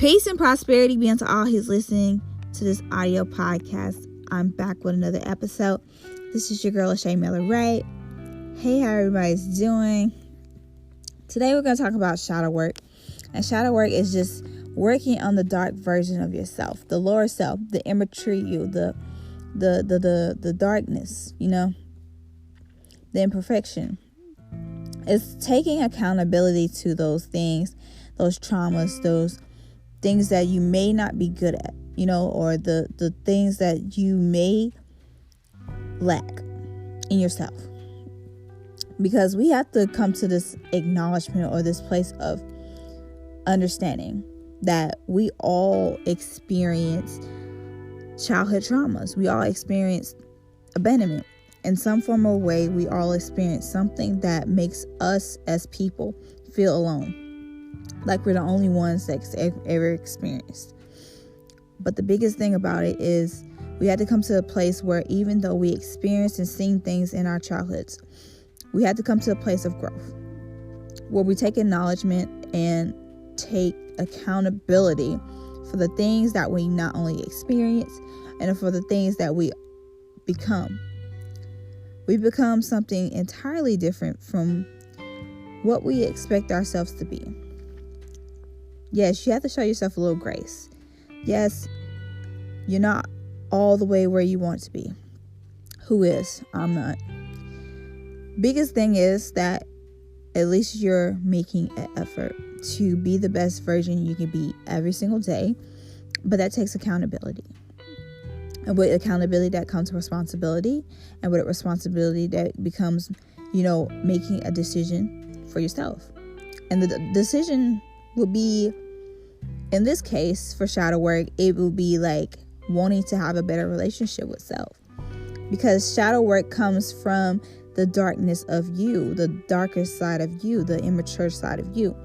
Peace and prosperity be unto all who's listening to this audio podcast. I'm back with another episode. This is your girl, LaShaWright. Hey, how everybody's doing? Today we're going to talk about shadow work. And shadow work is just working on the dark version of yourself, the lower self, the immature you, the darkness, the imperfection. It's taking accountability to those things, those traumas, those things that you may not be good at, or the things that you may lack in yourself. Because we have to come to this acknowledgement or this place of understanding that we all experience childhood traumas. We all experience abandonment. In some form or way, we all experience something that makes us as people feel alone. Like we're the only ones that's ever experienced. But the biggest thing about it is we had to come to a place where even though we experienced and seen things in our childhoods, we had to come to a place of growth where we take acknowledgement and take accountability for the things that we not only experience and for the things that we become. We become something entirely different from what we expect ourselves to be. Yes, you have to show yourself a little grace. Yes, you're not all the way where you want to be. Who is? I'm not. Biggest thing is that at least you're making an effort to be the best version you can be every single day. But that takes accountability. And with accountability, that comes responsibility. And with responsibility, that becomes, making a decision for yourself. And the decision will be, in this case, for shadow work, it will be like wanting to have a better relationship with self. Because shadow work comes from the darkness of you, the darker side of you, the immature side of you.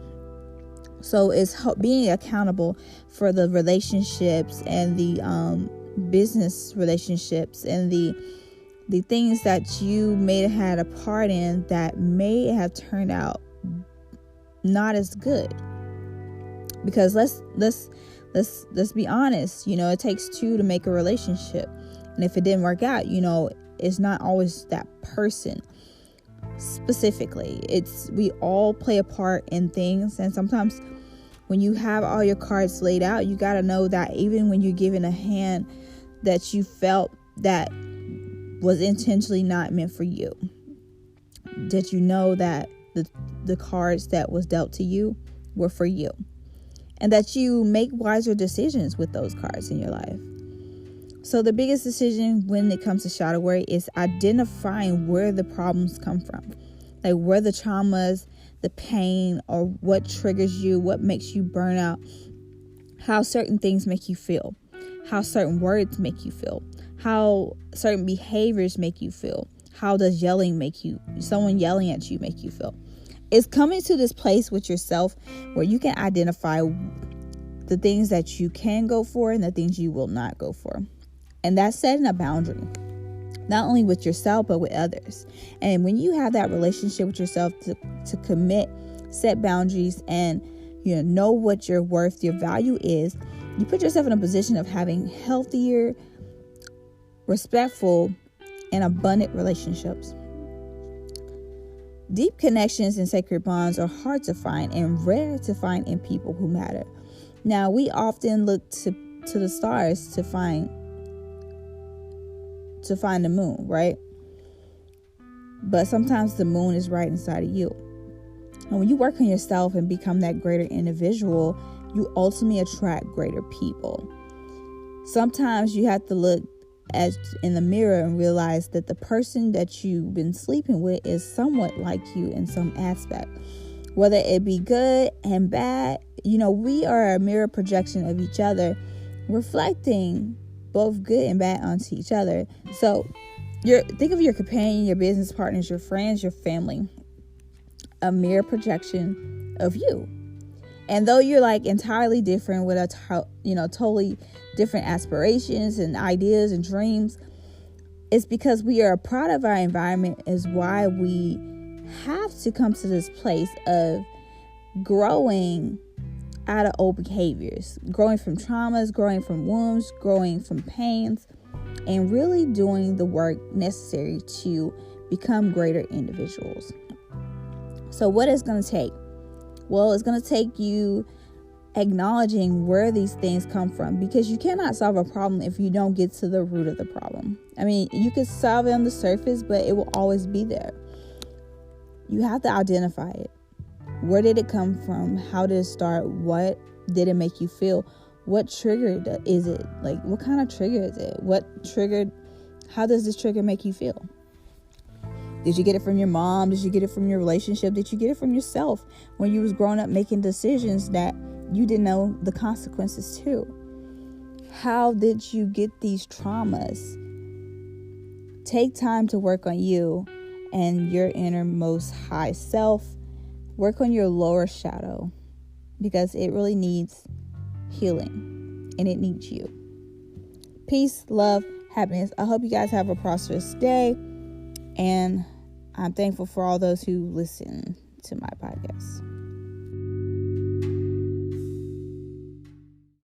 So it's being accountable for the relationships and the business relationships and the things that you may have had a part in that may have turned out not as good. Because let's be honest, it takes two to make a relationship. And if it didn't work out, it's not always that person specifically. We all play a part in things. And sometimes when you have all your cards laid out, you got to know that even when you're given a hand that you felt that was intentionally not meant for you, that you know that the cards that was dealt to you were for you. And that you make wiser decisions with those cards in your life. So the biggest decision when it comes to shadow work is identifying where the problems come from. Like where the traumas, the pain, or what triggers you, what makes you burn out, how certain things make you feel, how certain words make you feel, how certain behaviors make you feel, how does someone yelling at you make you feel. It's coming to this place with yourself where you can identify the things that you can go for and the things you will not go for. And that's setting a boundary, not only with yourself, but with others. And when you have that relationship with yourself to commit, set boundaries, and know what your worth, your value is, you put yourself in a position of having healthier, respectful, and abundant relationships. Deep connections and sacred bonds are hard to find and rare to find in people who matter. Now, we often look to the stars to find the moon, right? But sometimes the moon is right inside of you. And when you work on yourself and become that greater individual, you ultimately attract greater people. Sometimes you have to look in the mirror and realize that the person that you've been sleeping with is somewhat like you in some aspect, whether it be good and bad. We are a mirror projection of each other, reflecting both good and bad onto each other. So think of your companion, your business partners, your friends, your family, a mirror projection of you. And though you're like entirely different with totally different aspirations and ideas and dreams, it's because we are a part of our environment is why we have to come to this place of growing out of old behaviors, growing from traumas, growing from wounds, growing from pains, and really doing the work necessary to become greater individuals. So what is going to take? Well, it's going to take you acknowledging where these things come from, because you cannot solve a problem if you don't get to the root of the problem. I mean, you could solve it on the surface, but it will always be there. You have to identify it. Where did it come from? How did it start? What did it make you feel? What triggered is it? Like, what kind of trigger is it? How does this trigger make you feel? Did you get it from your mom? Did you get it from your relationship? Did you get it from yourself when you was growing up making decisions that you didn't know the consequences to? How did you get these traumas? Take time to work on you and your innermost high self. Work on your lower shadow, because it really needs healing and it needs you. Peace, love, happiness. I hope you guys have a prosperous day, and I'm thankful for all those who listen to my podcast.